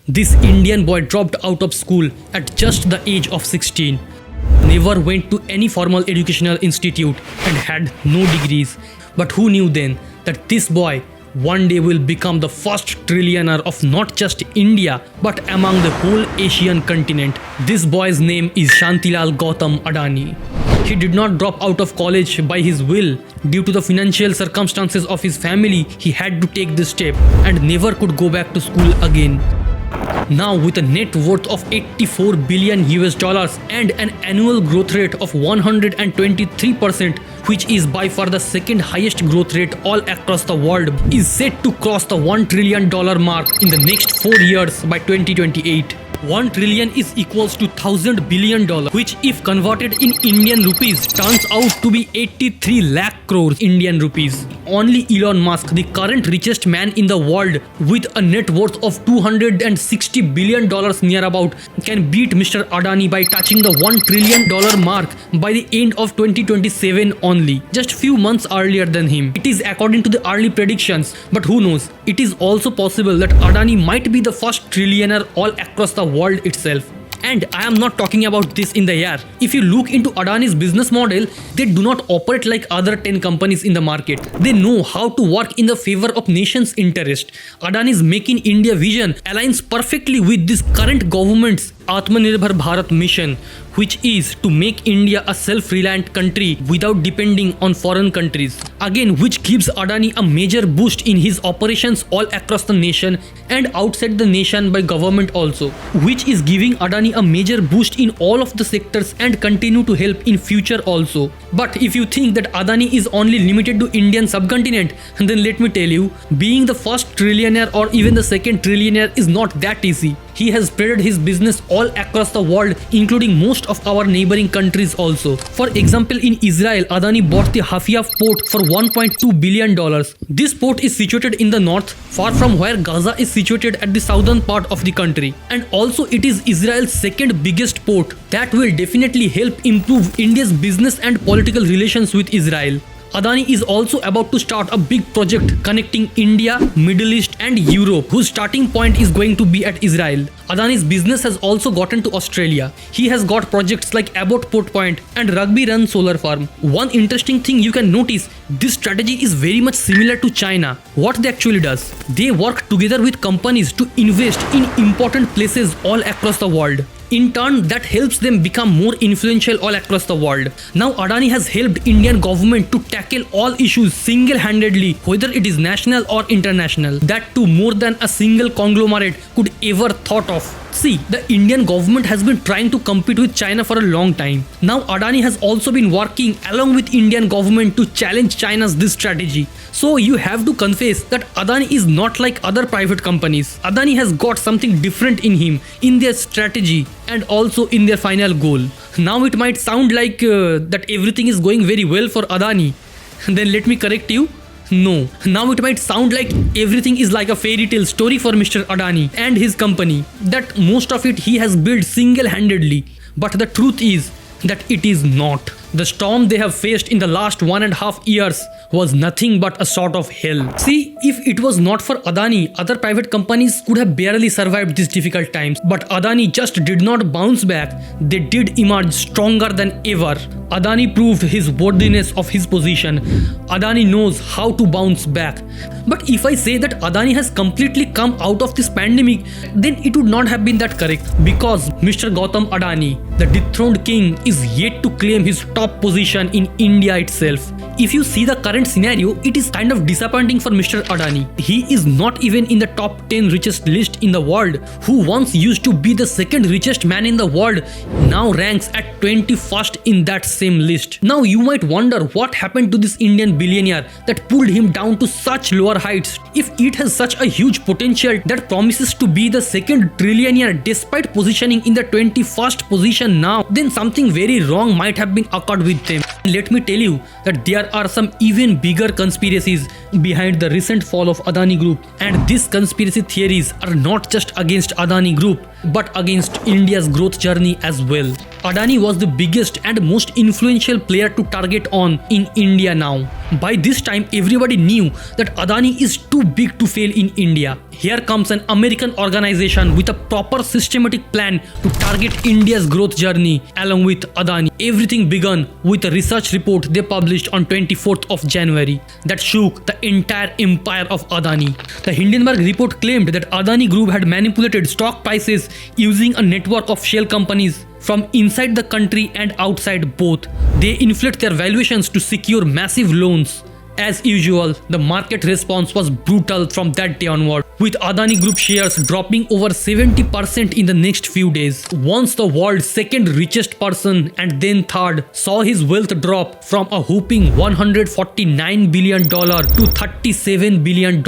This Indian boy dropped out of school at just the age of 16. Never went to any formal educational institute and had no degrees. But who knew then that this boy one day will become the first trillionaire of not just India but among the whole Asian continent. This boy's name is Shantilal Gautam Adani. He did not drop out of college by his will. Due to the financial circumstances of his family, he had to take this step and never could go back to school again. Now with a net worth of 84 billion US dollars and an annual growth rate of 123%, which is by far the second highest growth rate all across the world, is set to cross the $1 trillion mark in the next 4 years by 2028. 1 trillion is equals to $1,000 billion, which if converted in Indian rupees turns out to be 83 lakh crores Indian rupees. Only Elon Musk, the current richest man in the world with a net worth of $260 billion near about, can beat Mr. Adani by touching the $1 trillion mark by the end of 2027 only, just few months earlier than him. It is according to the early predictions, but who knows, it is also possible that Adani might be the first trillionaire all across the world itself. And I am not talking about this in the air. If you look into Adani's business model, they do not operate like other 10 companies in the market. They know how to work in the favor of nation's interest. Adani's Make in India vision aligns perfectly with this current government's Atmanirbhar Bharat mission, which is to make India a self-reliant country without depending on foreign countries. Again, which gives Adani a major boost in his operations all across the nation and outside the nation by government also, which is giving Adani a major boost in all of the sectors and continue to help in future also. But if you think that Adani is only limited to Indian subcontinent, then let me tell you, being the first trillionaire or even the second trillionaire is not that easy. He has spread his business all across the world, including most of our neighboring countries also. For example, in Israel, Adani bought the Haifa port for $1.2 billion. This port is situated in the north, far from where Gaza is situated at the southern part of the country. And also it is Israel's second biggest port. That will definitely help improve India's business and political relations with Israel. Adani is also about to start a big project connecting India, Middle East and Europe, whose starting point is going to be at Israel. Adani's business has also gotten to Australia. He has got projects like Abbott Port Point and Rugby Run Solar Farm. One interesting thing you can notice, this strategy is very much similar to China. What they actually does, they work together with companies to invest in important places all across the world. In turn, that helps them become more influential all across the world. Now Adani has helped Indian government to tackle all issues single-handedly, whether it is national or international. That too more than a single conglomerate could ever thought of. See, the Indian government has been trying to compete with China for a long time. Now Adani has also been working along with Indian government to challenge China's this strategy. So you have to confess that Adani is not like other private companies. Adani has got something different in him, in their strategy and also in their final goal. Now it might sound like that everything is going very well for Adani. Then let me correct you. No. Now it might sound like everything is like a fairy tale story for Mr. Adani and his company, that most of it he has built single-handedly. But the truth is that it is not. The storm they have faced in the last 1.5 years was nothing but a sort of hell. See, if it was not for Adani, other private companies could have barely survived these difficult times. But Adani just did not bounce back. They did emerge stronger than ever. Adani proved his worthiness of his position. Adani knows how to bounce back. But if I say that Adani has completely come out of this pandemic, then it would not have been that correct. Because Mr. Gautam Adani, the dethroned king, is yet to claim his top position in India itself. If you see the current scenario, it is kind of disappointing for Mr. Adani. He is not even in the top 10 richest list in the world, who once used to be the second richest man in the world, now ranks at 21st in that same list. Now you might wonder what happened to this Indian billionaire that pulled him down to such lower heights. If it has such a huge potential that promises to be the second trillionaire despite positioning in the 21st position now, then something very wrong might have been occurred with them. Let me tell you that there are some even bigger conspiracies behind the recent fall of Adani Group, and these conspiracy theories are not just against Adani Group but against India's growth journey as well. Adani was the biggest and most influential player to target on in India now. By this time, everybody knew that Adani is too big to fail in India. here comes an American organization with a proper systematic plan to target India's growth journey along with Adani. Everything began with a research report they published on 24th of January that shook the entire empire of Adani. The Hindenburg report claimed that Adani Group had manipulated stock prices using a network of shell companies from inside the country and outside both. They inflate their valuations to secure massive loans. As usual, the market response was brutal from that day onward, with Adani Group shares dropping over 70% in the next few days. Once the world's second richest person and then third saw his wealth drop from a whopping $149 billion to $37 billion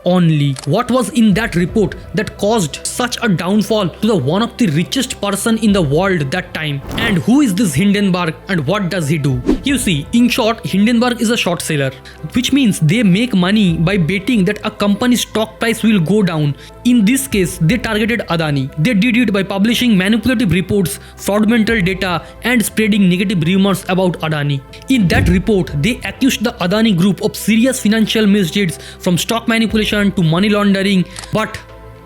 only. What was in that report that caused such a downfall to the one of the richest person in the world that time? And who is this Hindenburg and what does he do? You see, in short, Hindenburg is a short seller, which means they make money by betting that a company's stock price will go down. In this case, they targeted Adani. They did it by publishing manipulative reports, fraudulent data, and spreading negative rumors about Adani. In that report, they accused the Adani Group of serious financial misdeeds from stock manipulation to money laundering. But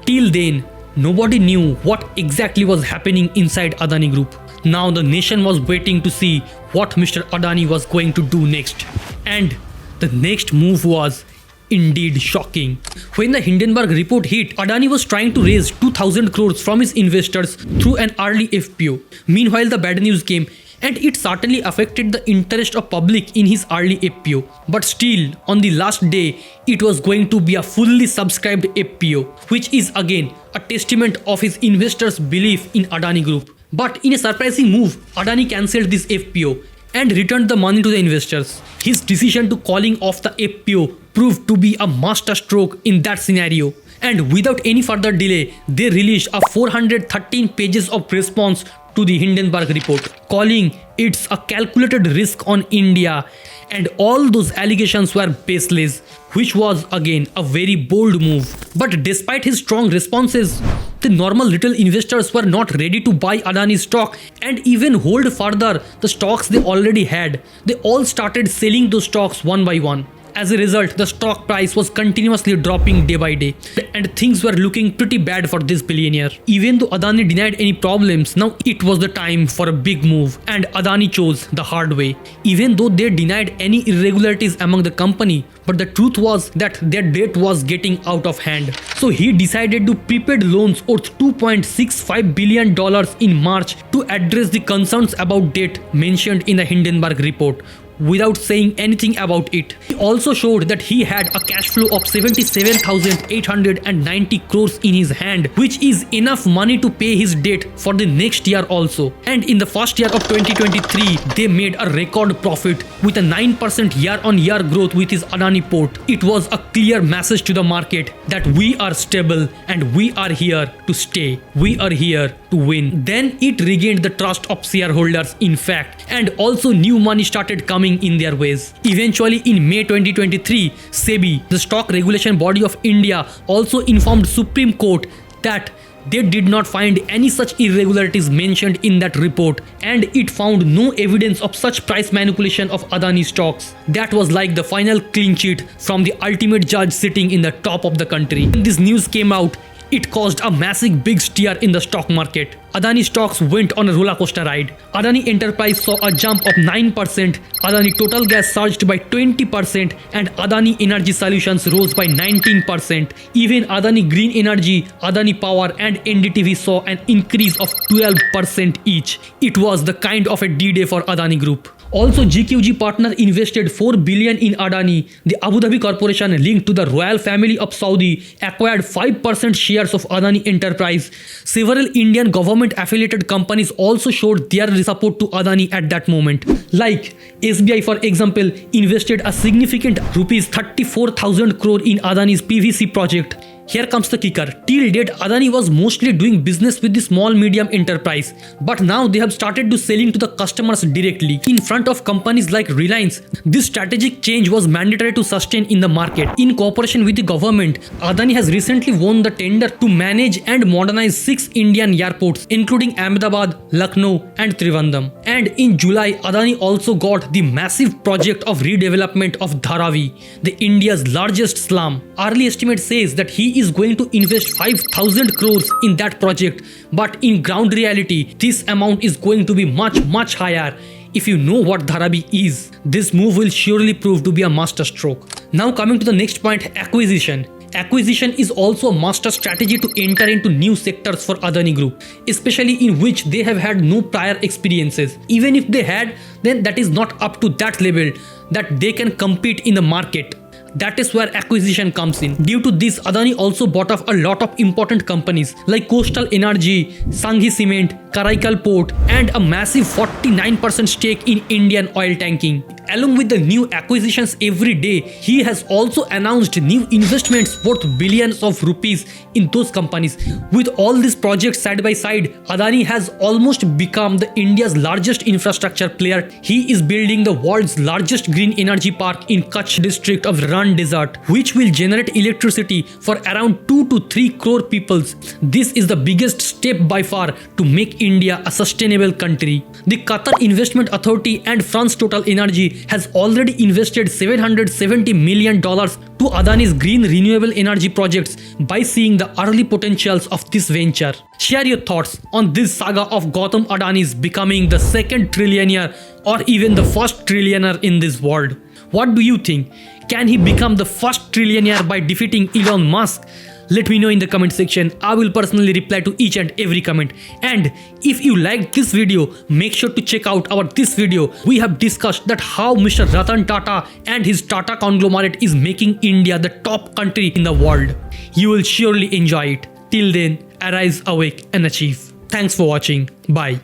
till then, nobody knew what exactly was happening inside Adani Group. Now the nation was waiting to see what Mr. Adani was going to do next. And the next move was indeed shocking. When the Hindenburg report hit, Adani was trying to raise 2,000 crores from his investors through an early FPO. Meanwhile, the bad news came, and it certainly affected the interest of public in his early FPO. But still, on the last day, it was going to be a fully subscribed FPO, which is again a testament of his investors' belief in Adani Group. But in a surprising move, Adani cancelled this FPO and returned the money to the investors. His decision to calling off the FPO proved to be a masterstroke in that scenario. And without any further delay, they released a 413 pages of response to the Hindenburg report, calling it a calculated risk on India, and all those allegations were baseless, which was again a very bold move. But despite his strong responses, the normal little investors were not ready to buy Adani stock and even hold further the stocks they already had. They all started selling those stocks one by one. As a result, the stock price was continuously dropping day by day, and things were looking pretty bad for this billionaire. Even though Adani denied any problems, now it was the time for a big move, and Adani chose the hard way. Even though they denied any irregularities among the company, but the truth was that their debt was getting out of hand. So he decided to prepaid loans worth $2.65 billion in March to address the concerns about debt mentioned in the Hindenburg report, without saying anything about it. He also showed that he had a cash flow of 77,890 crores in his hand, which is enough money to pay his debt for the next year also. And in the first year of 2023, they made a record profit with a 9% year-on-year growth with his Adani port. It was a clear message to the market that we are stable and we are here to stay. We are here to win. Then it regained the trust of shareholders, in fact, and also new money started coming in their ways. Eventually, in May 2023, SEBI, the stock regulation body of India, also informed Supreme Court that they did not find any such irregularities mentioned in that report, and it found no evidence of such price manipulation of Adani stocks. That was like the final clean sheet from the ultimate judge sitting in the top of the country. When this news came out, it caused a massive big stir in the stock market. Adani stocks went on a roller coaster ride. Adani Enterprise saw a jump of 9%, Adani Total Gas surged by 20%, and Adani Energy Solutions rose by 19%. Even Adani Green Energy, Adani Power and NDTV saw an increase of 12% each. It was the kind of a D-Day for Adani Group. Also, GQG Partner invested $4 billion in Adani. The Abu Dhabi Corporation linked to the royal family of Saudi acquired 5% shares of Adani Enterprise. Several Indian government-affiliated companies also showed their support to Adani at that moment. Like SBI, for example, invested a significant rupees 34,000 crore in Adani's PVC project. Here comes the kicker. Till date, Adani was mostly doing business with the small-medium enterprise, but now they have started to selling to the customers directly in front of companies like Reliance. This strategic change was mandatory to sustain in the market. In cooperation with the government, Adani has recently won the tender to manage and modernize 6 Indian airports, including Ahmedabad, Lucknow and Trivandrum. And in July, Adani also got the massive project of redevelopment of Dharavi, the India's largest slum. Early estimate says that he he is going to invest 5,000 crores in that project, but in ground reality, this amount is going to be much higher. If you know what Dharavi is, this move will surely prove to be a masterstroke. Now coming to the next point, acquisition. Acquisition is also a master strategy to enter into new sectors for Adani Group, especially in which they have had no prior experiences. Even if they had, then that is not up to that level that they can compete in the market. That is where acquisition comes in. Due to this, Adani also bought off a lot of important companies like Coastal Energy, Sanghi Cement, Karaikal Port, and a massive 49% stake in Indian oil tanking. Along with the new acquisitions every day, he has also announced new investments worth billions of rupees in those companies. With all these projects side by side, Adani has almost become the India's largest infrastructure player. He is building the world's largest green energy park in Kutch district of Rann Desert, which will generate electricity for around 2 to 3 crore people. This is the biggest step by far to make India a sustainable country. The Qatar Investment Authority and France Total Energy has already invested $770 million to Adani's green renewable energy projects by seeing the early potentials of this venture. Share your thoughts on this saga of Gautam Adani's becoming the second trillionaire or even the first trillionaire in this world. What do you think? Can he become the first trillionaire by defeating Elon Musk? Let me know in the comment section. I will personally reply to each and every comment. And if you liked this video, make sure to check out our this video. We have discussed that how Mr. Ratan Tata and his Tata conglomerate is making India the top country in the world. You will surely enjoy it. Till then, arise, awake and achieve. Thanks for watching. Bye.